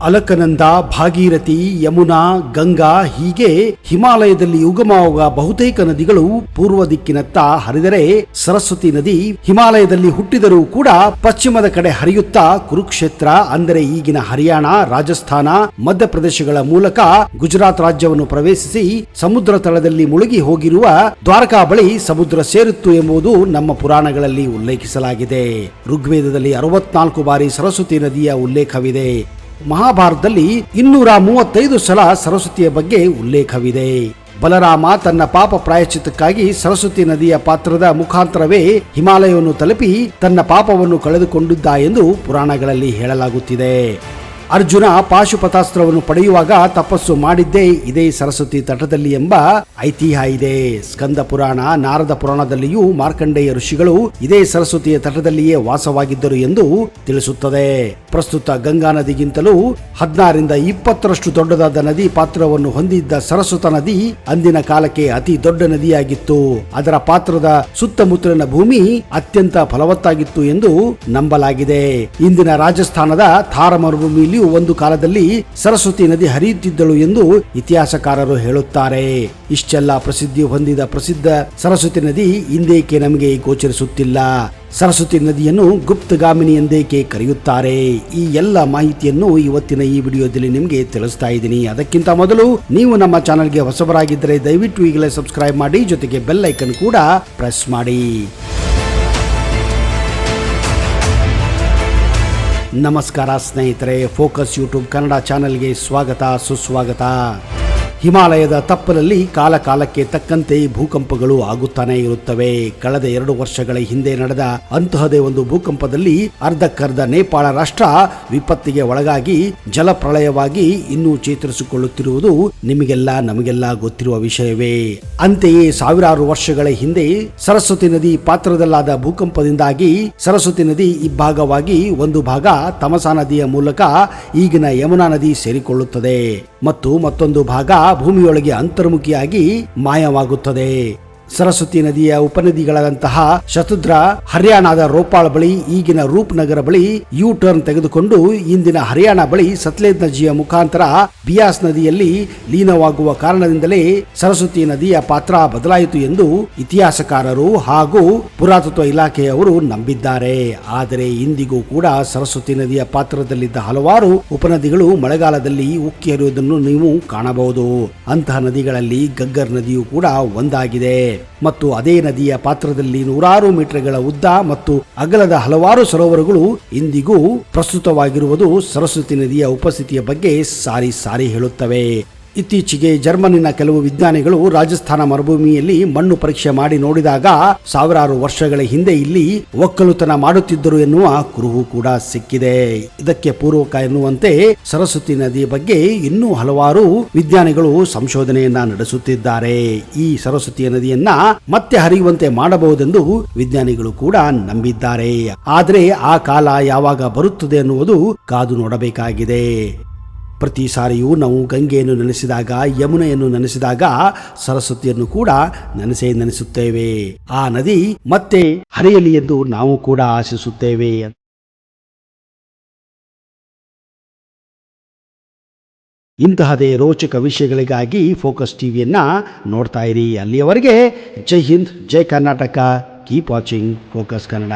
ಅಲಕನಂದ, ಭಾಗೀರಥಿ, ಯಮುನಾ, ಗಂಗಾ ಹೀಗೆ ಹಿಮಾಲಯದಲ್ಲಿ ಉಗಮವಾಗುವ ಬಹುತೇಕ ನದಿಗಳು ಪೂರ್ವ ದಿಕ್ಕಿನತ್ತ ಹರಿದರೆ ಸರಸ್ವತಿ ನದಿ ಹಿಮಾಲಯದಲ್ಲಿ ಹುಟ್ಟಿದರೂ ಕೂಡ ಪಶ್ಚಿಮದ ಕಡೆ ಹರಿಯುತ್ತಾ ಕುರುಕ್ಷೇತ್ರ ಅಂದರೆ ಈಗಿನ ಹರಿಯಾಣ, ರಾಜಸ್ಥಾನ, ಮಧ್ಯಪ್ರದೇಶಗಳ ಮೂಲಕ ಗುಜರಾತ್ ರಾಜ್ಯವನ್ನು ಪ್ರವೇಶಿಸಿ ಸಮುದ್ರ ತಳದಲ್ಲಿ ಮುಳುಗಿ ಹೋಗಿರುವ ದ್ವಾರಕಾ ಬಳಿ ಸಮುದ್ರ ಸೇರಿತ್ತು ಎಂಬುದು ನಮ್ಮ ಪುರಾಣಗಳಲ್ಲಿ ಉಲ್ಲೇಖಿಸಲಾಗಿದೆ. ಋಗ್ವೇದದಲ್ಲಿ 64 ಬಾರಿ ಸರಸ್ವತಿ ನದಿಯ ಉಲ್ಲೇಖವಿದೆ. ಮಹಾಭಾರತದಲ್ಲಿ 235 ಸಲ ಸರಸ್ವತಿಯ ಬಗ್ಗೆ ಉಲ್ಲೇಖವಿದೆ. ಬಲರಾಮ ತನ್ನ ಪಾಪ ಪ್ರಾಯಶ್ಚಿತ್ತಕ್ಕಾಗಿ ಸರಸ್ವತಿ ನದಿಯ ಪಾತ್ರದ ಮುಖಾಂತರವೇ ಹಿಮಾಲಯವನ್ನು ತಲುಪಿ ತನ್ನ ಪಾಪವನ್ನು ಕಳೆದುಕೊಂಡಿದ್ದ ಎಂದು ಪುರಾಣಗಳಲ್ಲಿ ಹೇಳಲಾಗುತ್ತಿದೆ. ಅರ್ಜುನ ಪಾಶುಪತಾಸ್ತ್ರವನ್ನು ಪಡೆಯುವಾಗ ತಪಸ್ಸು ಮಾಡಿದ್ದೇ ಇದೇ ಸರಸ್ವತಿ ತಟದಲ್ಲಿ ಎಂಬ ಐತಿಹ್ಯ ಇದೆ. ಸ್ಕಂದ ಪುರಾಣ, ನಾರದ ಪುರಾಣದಲ್ಲಿಯೂ ಮಾರ್ಕಂಡೇಯ ಋಷಿಗಳು ಇದೇ ಸರಸ್ವತಿಯ ತಟದಲ್ಲಿಯೇ ವಾಸವಾಗಿದ್ದರು ಎಂದು ತಿಳಿಸುತ್ತದೆ. ಪ್ರಸ್ತುತ ಗಂಗಾ ನದಿಗಿಂತಲೂ 16ರಿಂದ 20ರಷ್ಟು ದೊಡ್ಡದಾದ ನದಿ ಪಾತ್ರವನ್ನು ಹೊಂದಿದ್ದ ಸರಸ್ವತ ನದಿ ಅಂದಿನ ಕಾಲಕ್ಕೆ ಅತಿ ದೊಡ್ಡ ನದಿಯಾಗಿತ್ತು. ಅದರ ಪಾತ್ರದ ಸುತ್ತಮುತ್ತಲಿನ ಭೂಮಿ ಅತ್ಯಂತ ಫಲವತ್ತಾಗಿತ್ತು ಎಂದು ನಂಬಲಾಗಿದೆ. ಇಂದಿನ ರಾಜಸ್ಥಾನದ ಥಾರ್ ಮರುಭೂಮಿಯಲ್ಲಿ ಒಂದು ಕಾಲದಲ್ಲಿ ಸರಸ್ವತಿ ನದಿ ಹರಿಯುತ್ತಿದ್ದಳು ಎಂದು ಇತಿಹಾಸಕಾರರು ಹೇಳುತ್ತಾರೆ. ಇಷ್ಟೆಲ್ಲ ಪ್ರಸಿದ್ಧಿ ಹೊಂದಿದ ಪ್ರಸಿದ್ಧ ಸರಸ್ವತಿ ನದಿ ಇಂದೇಕೆ ನಮಗೆ ಗೋಚರಿಸುತ್ತಿಲ್ಲ? ಸರಸ್ವತಿ ನದಿಯನ್ನು ಗುಪ್ತಗಾಮಿನಿ ಎಂದೇಕೆ ಕರೆಯುತ್ತಾರೆ? ಈ ಎಲ್ಲ ಮಾಹಿತಿಯನ್ನು ಇವತ್ತಿನ ಈ ವಿಡಿಯೋದಲ್ಲಿ ನಿಮಗೆ ತಿಳಿಸ್ತಾ ಇದ್ದೀನಿ. ಅದಕ್ಕಿಂತ ಮೊದಲು ನೀವು ನಮ್ಮ ಚಾನೆಲ್ಗೆ ಹೊಸಬರಾಗಿದ್ದರೆ ದಯವಿಟ್ಟು ಈಗಲೇ ಸಬ್ಸ್ಕ್ರೈಬ್ ಮಾಡಿ, ಜೊತೆಗೆ ಬೆಲ್ ಐಕನ್ ಕೂಡ ಪ್ರೆಸ್ ಮಾಡಿ. ನಮಸ್ಕಾರ ಸ್ನೇಹಿತರೆ, ಫೋಕಸ್ ಯೂಟ್ಯೂಬ್ ಕನ್ನಡ ಚಾನೆಲ್ಗೆ ಸ್ವಾಗತ, ಸುಸ್ವಾಗತ. ಹಿಮಾಲಯದ ತಪ್ಪಲಲ್ಲಿ ಕಾಲ ಕಾಲಕ್ಕೆ ತಕ್ಕಂತೆ ಭೂಕಂಪಗಳು ಆಗುತ್ತಾನೆ ಇರುತ್ತವೆ. ಕಳೆದ 2 ವರ್ಷಗಳ ಹಿಂದೆ ನಡೆದ ಅಂತಹದೇ ಒಂದು ಭೂಕಂಪದಲ್ಲಿ ಅರ್ಧಕ್ಕರ್ಧ ನೇಪಾಳ ರಾಷ್ಟ್ರ ವಿಪತ್ತಿಗೆ ಒಳಗಾಗಿ ಜಲಪ್ರಳಯವಾಗಿ ಇನ್ನೂ ಚೇತರಿಸಿಕೊಳ್ಳುತ್ತಿರುವುದು ನಮಗೆಲ್ಲ ಗೊತ್ತಿರುವ ವಿಷಯವೇ. ಅಂತೆಯೇ ಸಾವಿರಾರು ವರ್ಷಗಳ ಹಿಂದೆ ಸರಸ್ವತಿ ನದಿ ಪಾತ್ರದಲ್ಲಾದ ಭೂಕಂಪದಿಂದಾಗಿ ಸರಸ್ವತಿ ನದಿ ಇಬ್ಬಾಗವಾಗಿ ಒಂದು ಭಾಗ ತಮಸಾ ನದಿಯ ಮೂಲಕ ಈಗಿನ ಯಮುನಾ ನದಿ ಸೇರಿಕೊಳ್ಳುತ್ತದೆ ಮತ್ತು ಮತ್ತೊಂದು ಭಾಗ ಭೂಮಿಯೊಳಗೆ ಅಂತರ್ಮುಖಿಯಾಗಿ ಮಾಯವಾಗುತ್ತದೆ. ಸರಸ್ವತಿ ನದಿಯ ಉಪನದಿಗಳಾದಂತಹ ಶತುದ್ರಾ ಹರಿಯಾಣದ ರೋಪಾಳ್ ಬಳಿ, ಈಗಿನ ರೂಪ್ ನಗರ ಬಳಿ ಯು ಟರ್ನ್ ತೆಗೆದುಕೊಂಡು ಇಂದಿನ ಹರಿಯಾಣ ಬಳಿ ಸತ್ಲೇಜ್ ನದಿಯ ಮುಖಾಂತರ ಬಿಯಾಸ್ ನದಿಯಲ್ಲಿ ಲೀನವಾಗುವ ಕಾರಣದಿಂದಲೇ ಸರಸ್ವತಿ ನದಿಯ ಪಾತ್ರ ಬದಲಾಯಿತು ಎಂದು ಇತಿಹಾಸಕಾರರು ಹಾಗೂ ಪುರಾತತ್ವ ಇಲಾಖೆಯವರು ನಂಬಿದ್ದಾರೆ. ಆದರೆ ಇಂದಿಗೂ ಕೂಡ ಸರಸ್ವತಿ ನದಿಯ ಪಾತ್ರದಲ್ಲಿದ್ದ ಹಲವಾರು ಉಪನದಿಗಳು ಮಳೆಗಾಲದಲ್ಲಿ ಉಕ್ಕಿ ಹರಿಯುವುದನ್ನು ನೀವು ಕಾಣಬಹುದು. ಅಂತಹ ನದಿಗಳಲ್ಲಿ ಗಗ್ಗರ್ ನದಿಯೂ ಕೂಡ ಒಂದಾಗಿದೆ ಮತ್ತು ಅದೇ ನದಿಯ ಪಾತ್ರದಲ್ಲಿ 100 ಮೀಟರ್ಗಳ ಉದ್ದ ಮತ್ತು ಅಗಲದ ಹಲವಾರು ಸರೋವರಗಳು ಇಂದಿಗೂ ಪ್ರಸ್ತುತವಾಗಿರುವುದು ಸರಸ್ವತಿ ನದಿಯ ಉಪಸ್ಥಿತಿಯ ಬಗ್ಗೆ ಸಾರಿ ಹೇಳುತ್ತವೆ. ಇತ್ತೀಚೆಗೆ ಜರ್ಮನಿನ ಕೆಲವು ವಿಜ್ಞಾನಿಗಳು ರಾಜಸ್ಥಾನ ಮರುಭೂಮಿಯಲ್ಲಿ ಮಣ್ಣು ಪರೀಕ್ಷೆ ಮಾಡಿ ನೋಡಿದಾಗ ಸಾವಿರಾರು ವರ್ಷಗಳ ಹಿಂದೆ ಇಲ್ಲಿ ಒಕ್ಕಲುತನ ಮಾಡುತ್ತಿದ್ದರು ಎನ್ನುವ ಕುರುಹು ಕೂಡ ಸಿಕ್ಕಿದೆ. ಇದಕ್ಕೆ ಪೂರ್ವಕ ಎನ್ನುವಂತೆ ಸರಸ್ವತಿ ನದಿಯ ಬಗ್ಗೆ ಇನ್ನೂ ಹಲವಾರು ವಿಜ್ಞಾನಿಗಳು ಸಂಶೋಧನೆಯನ್ನ ನಡೆಸುತ್ತಿದ್ದಾರೆ. ಈ ಸರಸ್ವತಿಯ ನದಿಯನ್ನ ಮತ್ತೆ ಹರಿಯುವಂತೆ ಮಾಡಬಹುದೆಂದು ವಿಜ್ಞಾನಿಗಳು ಕೂಡ ನಂಬಿದ್ದಾರೆ. ಆದರೆ ಆ ಕಾಲ ಯಾವಾಗ ಬರುತ್ತದೆ ಎನ್ನುವುದು ಕಾದು ನೋಡಬೇಕಾಗಿದೆ. ಪ್ರತಿ ಸಾರಿಯೂ ನಾವು ಗಂಗೆಯನ್ನು ನೆನೆಸಿದಾಗ, ಯಮುನೆಯನ್ನು ನೆನೆಸಿದಾಗ ಸರಸ್ವತಿಯನ್ನು ಕೂಡ ನೆನೆಸುತ್ತೇವೆ. ಆ ನದಿ ಮತ್ತೆ ಹರಿಯಲಿ ಎಂದು ನಾವು ಕೂಡ ಆಶಿಸುತ್ತೇವೆ. ಇಂತಹದೇ ರೋಚಕ ವಿಷಯಗಳಿಗಾಗಿ ಫೋಕಸ್ ಟಿವಿಯನ್ನ ನೋಡ್ತಾ ಇರಿ. ಅಲ್ಲಿಯವರೆಗೆ Jai Hind, Jai Karnataka. Keep watching Focus Kannada.